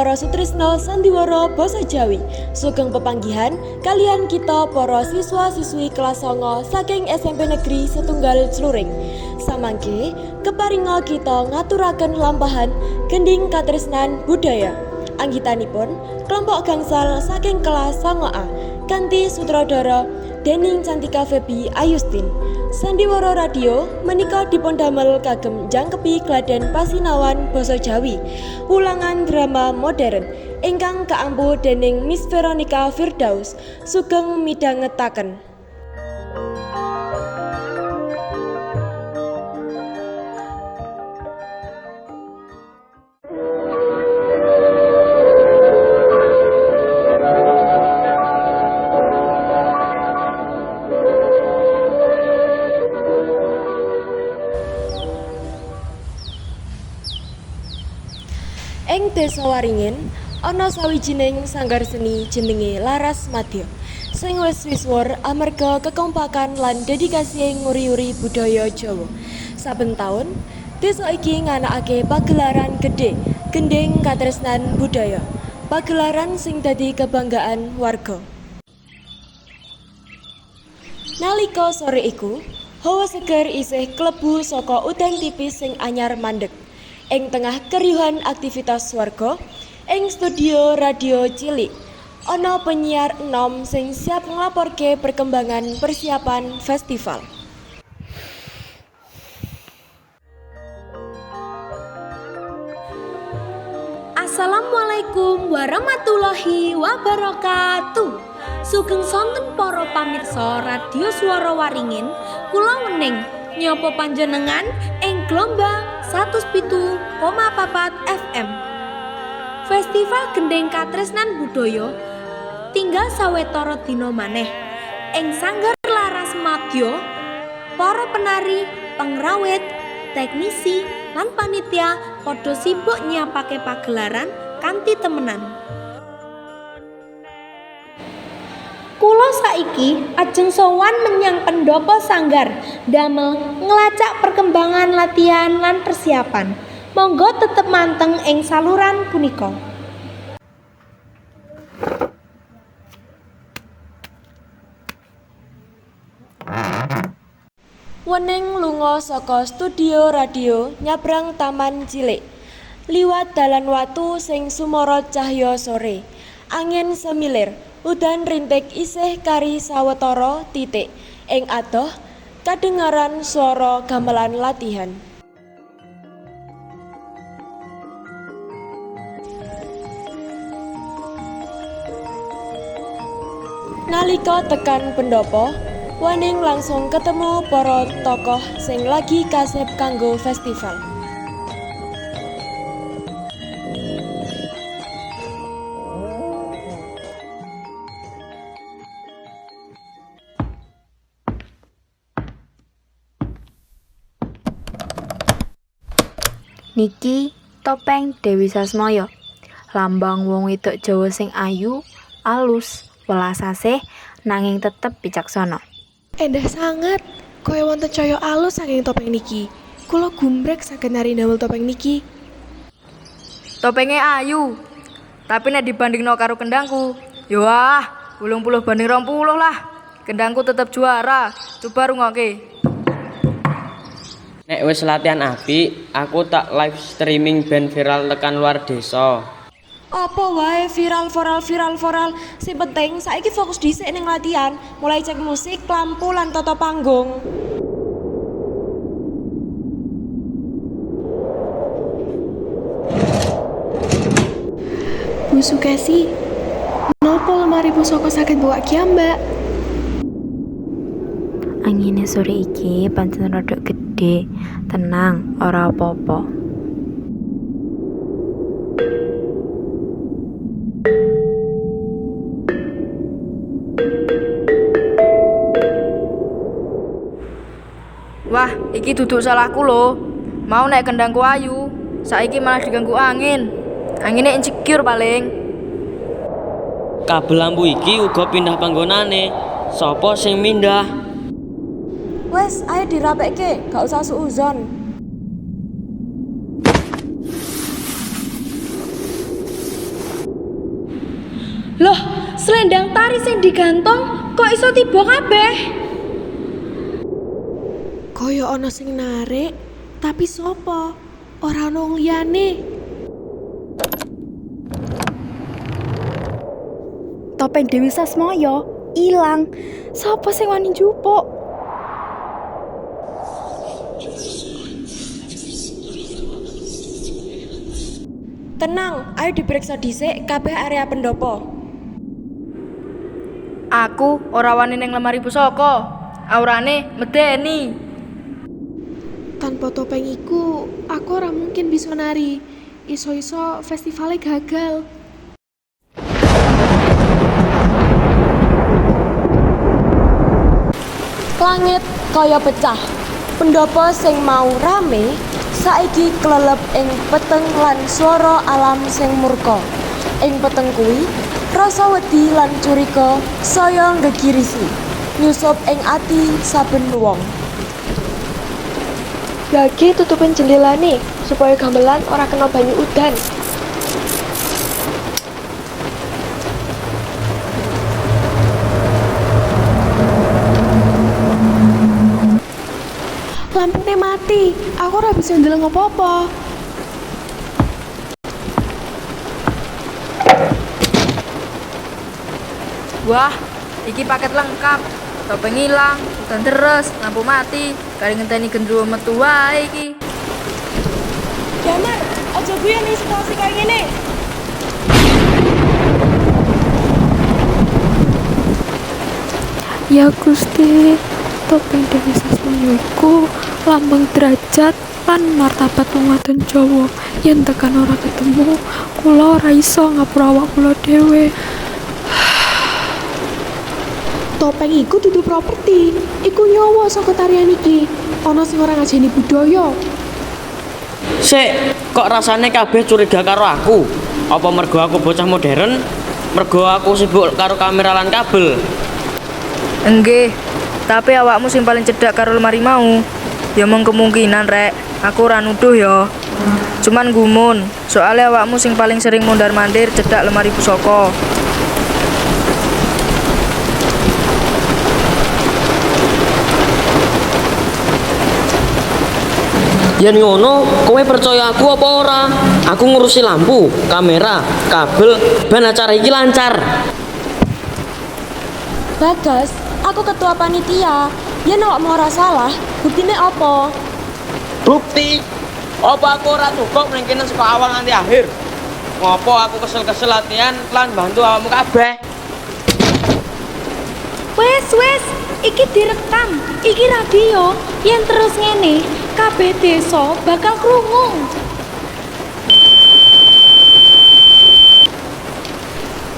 para sutrisno sandiwara basa Jawi. Sugeng pepanggihan kalian kita para siswa-siswi kelas 9 saking SMP Negeri Setunggal Sluring. Samangke keparinga kita ngaturaken lampahan gending katresnan budaya. Anggitanipun kelompok gangsal saking kelas 9A kanthi sutradara dening Cantika Febi Ayustin. Sandiwara Radio menika dipundamel kagem njangkepi gladhen pasinaon basa Jawi. Ulangan drama modern ingkang kaampuh dening Miss Veronica Firdaus. Sugeng midhangetaken. Ing Desa Waringin ana sawijining sanggar seni jenenge Laras Madya sing wis misuwur amarga kekompakan lan dedikasi nguri-uri budaya Jawa. Saben taun desa iki nganakake pagelaran gedhe gending katresnan budaya. Pagelaran sing dadi kebanggaan warga. Nalika sore iku, hawa seger isih klebu saka udan tipis sing anyar mandeg. Ing tengah keriuhan aktivitas warga, ing studio radio cilik ana penyiar enom sing siap nglaporke perkembangan persiapan festival. Assalamualaikum warahmatullahi wabarakatuh. Sugeng sonten para pamirsa Radio Swara Waringin, kula wening nyapa panjenengan ing gelombang 107,4 FM. Festival Gending Katresnan Budaya tinggal sawetara dina maneh ing Sanggar Laras Madya. Para penari, pengrawit, teknisi, lan panitia padha sibuk nyiapake pagelaran kanthi temenan. Kula saiki ajeng sowan menyang pendopo sanggar damel ngelacak perkembangan latihan lan persiapan. Monggo tetep manteng ing saluran punika. Wening lunga saka studio radio nyabrang taman cilik. Liwat dalan watu sing sumorot cahya sore. Angin semilir, udan rintik isih kari sawetara titik. Ing adoh kadengaran swara gamelan latihan. Nalika tekan pendopo, Waning langsung ketemu para tokoh sing lagi kasep kanggo festival. Niki topeng Dewi Sasmaya, lambang wong wedok Jawa sing ayu, alus, welas asih nanging tetep bijaksana. Endah sangat, kaya wonten cahya alus saking topeng niki. Kula gumbrek saged nari ndamel topeng niki. Topenge ayu, tapi nek dibandingno karo kendangku, yo 80 banding 20 lah. Kendangku tetep juara. Coba rungokke. Nek wis latihan apik, aku tak live streaming band viral tekan luar desa. Apa wae viral. Sing penting saiki fokus dhisik ning latihan, mulai cek musik, lampu lan tata panggung. Bu Sukesi, nopo lemari pusaka saged bawa kiambak? Angine sore iki pancen rada gedhe. Tenang, ora apa-apa. Wah, iki duduk salahku lho. Mau nek kendangku ayu, saiki malah diganggu angin. Angine insecure paling. Kabel lampu iki uga pindah panggonane. Sopo sing mindah? Wes, ayo dirapekke, gak usah suuzon. Loh, selendang tari sing digantung kok iso tiba kabeh? Kaya ana sing narik, tapi sopo? Ora ana wong liyane. Topeng Dewi Sasmaya ilang. Sapa sing wani njupuk? Tenang, ayo diperiksa dhisik kabeh area pendopo. Aku ora wani ning lemari pusaka. Aurane medeni. Tanpa topeng iku, aku ora mungkin bisa nari. Iso-iso festivalnya gagal. Langit kaya pecah. Pendopo sing mau rame saiki klelep ing peteng lan swara alam sing murka. Ing peteng kuwi rasa wedi lan curiga saya nggegirisi nyusup ing ati saben wong. Lagi tutupin jendela nih, supaya gamelan ora kena banyu udan. Lampunya mati, aku ora bisa ndeleng apa-apa. Wah, iki paket lengkap. Topeng ilang, udan deres, lampu mati. Kali ngenteni gendruwo metu wae iki. Damar, aja guyon ning situasi kaya ngene. Ya Gusti, topeng Dewi Sasmaya iku lambang derajat lan martabat wong wadon Jawa. Yen tekan ora ketemu, kula ora iso ngapura awak kula dhewe. Topeng iku dudu properti, iku nyawa saka tarian iki. Ana sing ora ngajeni budaya. Sik, kok rasane kabeh curiga karo aku? Apa mergo aku bocah modern? Mergo aku sibuk karo kamera lan kabel? Enggih, tapi awakmu sing paling cedhak karo lemari mau. Ya mung kemungkinan rek, aku ora nuduh ya. Cuman gumun, soalnya awakmu sing paling sering mondar-mandir cedhak lemari pusaka. Yen ngono, kowe percaya aku apa ora? Aku ngurusi lampu, kamera, kabel, ben acara iki lancar. Bagas, aku ketua panitia. Yen awakmu ora salah, buktine apa? Bukti? Apa aku ora cukup ning kene saka awal nganti akhir? Ngopo aku kesel-kesel latihan lan bantu awakmu kabeh? Wes, iki direkam, iki radio. Yen terus ngene, kabeh desa bakal krungu.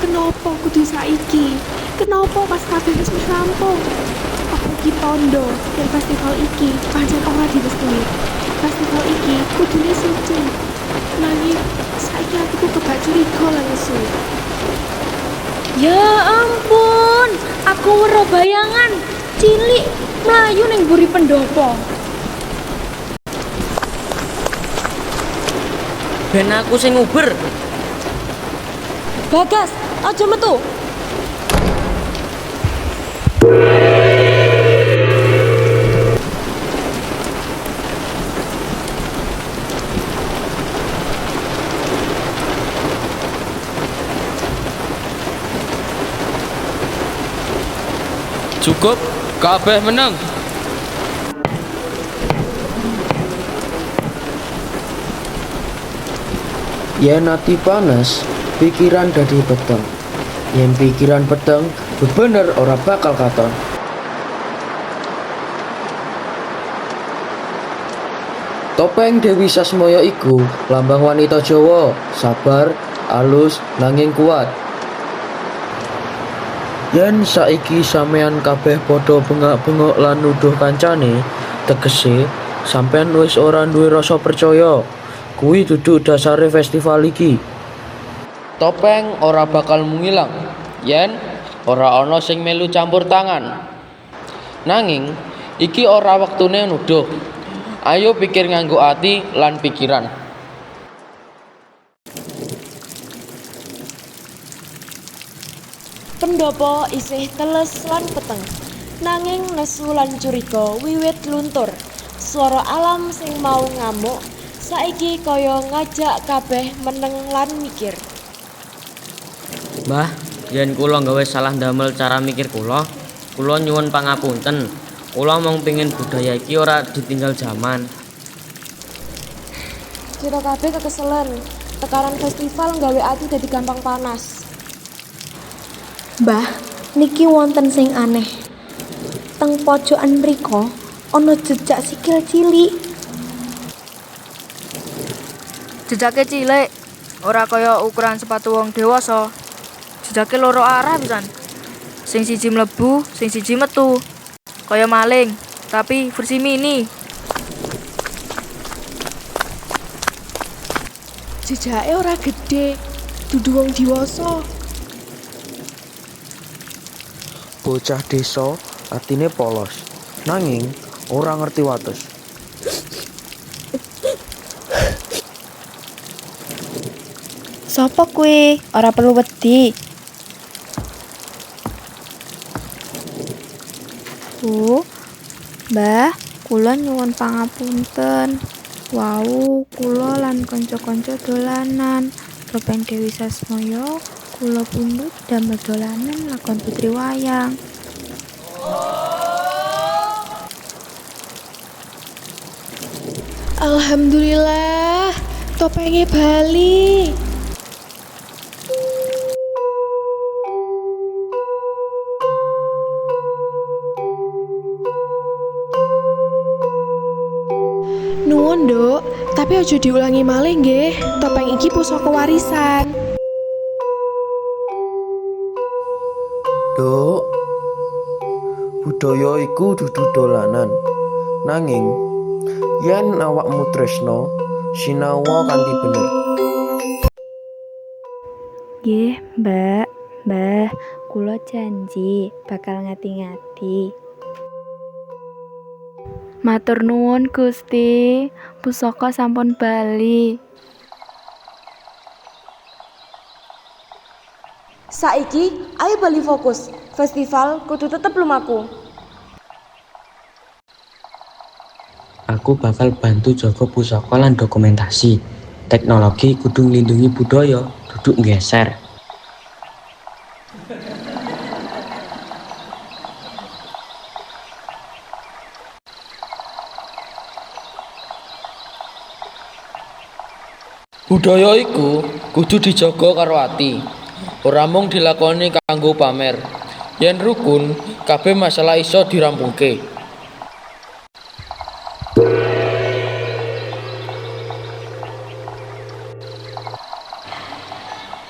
Kenapa kudu saiki? Kenapa pas kabeh wis rampung? Apa iki tondo yen festival iki pancen ora direstui? Festival iki kudune suci. Nanging saiki aku kebak curiga lan nesu. Ya ampun, aku weruh bayangan cilik mlayu ning mburi pendopo. Ben aku sing nguber. Bagas, aja metu. Cukup, kabeh meneng. Yen ati panas, pikiran dadi peteng. Yen pikiran peteng, bebener ora bakal katon. Topeng Dewi Sasmaya iku lambang wanita Jawa, sabar, alus, nanging kuat. Yen saiki sampean kabeh padha bengak-bengok lan nuduh kancane, tegese sampean wis ora duwe rasa percaya. Kuwi dudu dasare festival iki. Topeng ora bakal ngilang yen ora ana sing melu campur tangan. Nanging iki ora wektune nuduh. Ayo pikir nganggo ati lan pikiran. Pendopo isih teles lan peteng. Nanging nesu lan curiga wiwit luntur. Swara alam sing mau ngamuk saiki kaya ngajak kabeh meneng lan mikir. Mbah, yen kula gawe salah ndamel cara mikir kula nyuwun pangapunten. Kula mung pengin budaya iki ora ditinggal jaman. Kita kabeh kekeselen. Tekanan festival nggawe ati dadi gampang panas. Mbah, niki wonten sing aneh. Teng pojokan mriko ana jejak sikil cilik. Jejake cilik, ora kaya ukuran sepatu wong dewasa. Jejake loro arah pisan. Sing siji mlebu, sing siji metu. Kaya maling, tapi versi mini. Jejake ora gede, dudu wong diwasa. Bocah desa atine polos, nanging ora ngerti wates. Sopo kuwi? Ora perlu wedi. Bu, Mbah, kula nyuwun pangapunten. Wau, kula lan kanca-kanca dolanan. Topeng Dewi Sasmaya, kula pundhut damel dolanan lakon Putri Wayang. Alhamdulillah, topenge bali. Nuwun, Nduk, tapi aja diulangi malih nggih. Topeng iki pusaka warisan. Duk, budaya iku dudu dolanan. Nanging yen awakmu tresno, sinawa kanthi bener. Nggih, Mbah, kula janji bakal ngati-ngati. Matur nuwun Gusti, pusaka sampun bali. Saiki ayo bali fokus. Festival kudu tetep lumaku. Aku bakal bantu jaga pusaka lan dokumentasi. Teknologi kudu nglindungi budaya, duduk nggeser. Budaya iku kudu dijaga karo ati. Ora mung dilakoni kanggo pamer. Yen rukun, kabeh masalah iso dirampungke.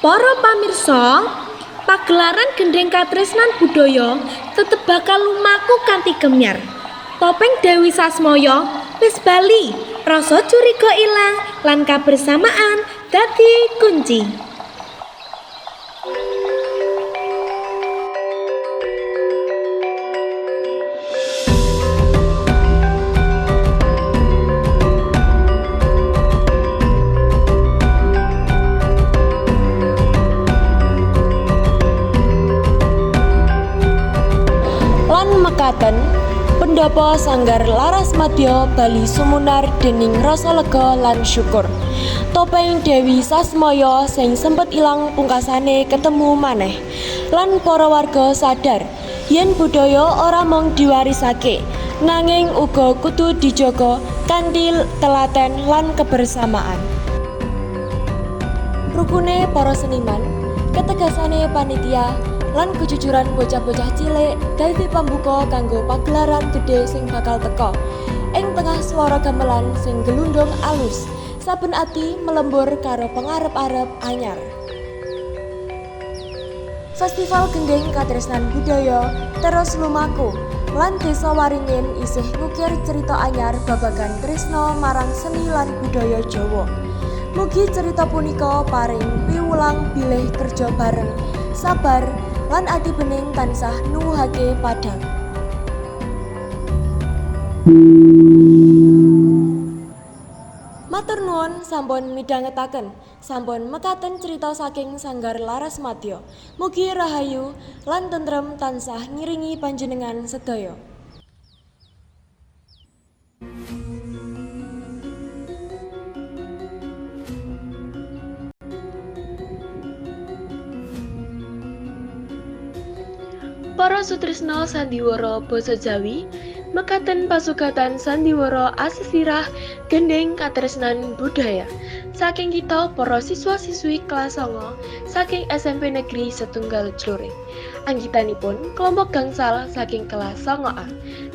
Para pamirsa, pagelaran gendeng katresnan budaya tetep bakal lumaku kanthi gemyar. Topeng Dewi Sasmaya wis bali, rasa curiga ilang lan kabersamaan dadi kunci. Mekaten Pendopo Sanggar Laras Madya bali sumunar dening rasa lega lan syukur. Topeng Dewi Sasmaya sing sempet ilang pungkasane ketemu maneh. Lan para warga sadar yen budaya ora mung diwarisake, nanging uga kudu dijaga kanthi telaten lan kebersamaan. Rukune para seniman, ketegasane panitia lan kejujuran bocah-bocah cilik dadi pambuka kanggo pagelaran gedhe sing bakal teka. Ing tengah swara gamelan sing gelundung alus, saben ati melembur karo pangarep-arep anyar. Festival Gendeng Katresnan Budaya terus lumaku lan Desa Waringin isih ngukir cerita anyar babagan tresna marang seni lan budaya Jawa. Mugi cerita punika paring piwulang bilih kerja bareng, sabar lan ati bening tansah nuwuhake padhang. Matur nuwun sampun midhangetaken, sampun mekaten crita saking Sanggar Larasmadya. Mugi rahayu lan tentrem tansah ngiringi panjenengan sedaya. Para sutresna sandiwara basa Jawi, mekaten pasugatan sandiwara asesirah gending katresnan budaya. Saking kita para siswa-siswi kelas 9 saking SMP Negeri Setunggal Cluring. Anggitanipun kelompok gangsal saking kelas 9A.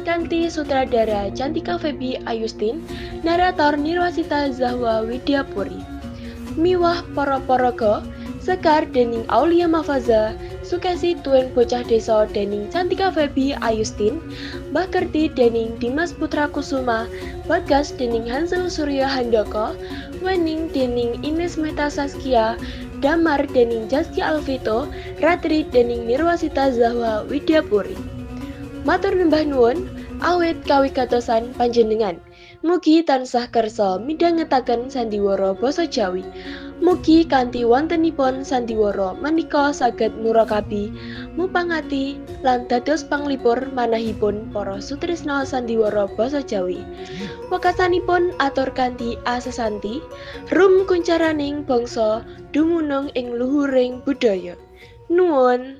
Kanthi sutradara Cantika Febi Ayustin, narator Nirwasita Zahwa Widyapuri. Miwah para paraga sekar dening Aulia Mafaza, Sukesi Tuen Bocah Desa dening Cantika Febi Ayustin, Mbah Kerti dening Dimas Putra Kusuma, Bagas dening Hansel Surya Handoko, Wening dening Ines Meta Saskia, Damar dening Jaski Alvito, Ratri dening Nirwasita Zahwa Widyapuri. Matur nembah nuwun awit kawigatosan panjenengan. Mugi tansah kersa midhangetaken sandiwara basa Jawi. Mugi kanthi wontenipun sandiwara menika saged murakabi, mupangati lan dados panglipur manahipun para sutresna sandiwara basa Jawi. Wekasanipun atur kanthi asesanti, rum kuncaraning bangsa dumunung ing luhuring budaya. Nuwun.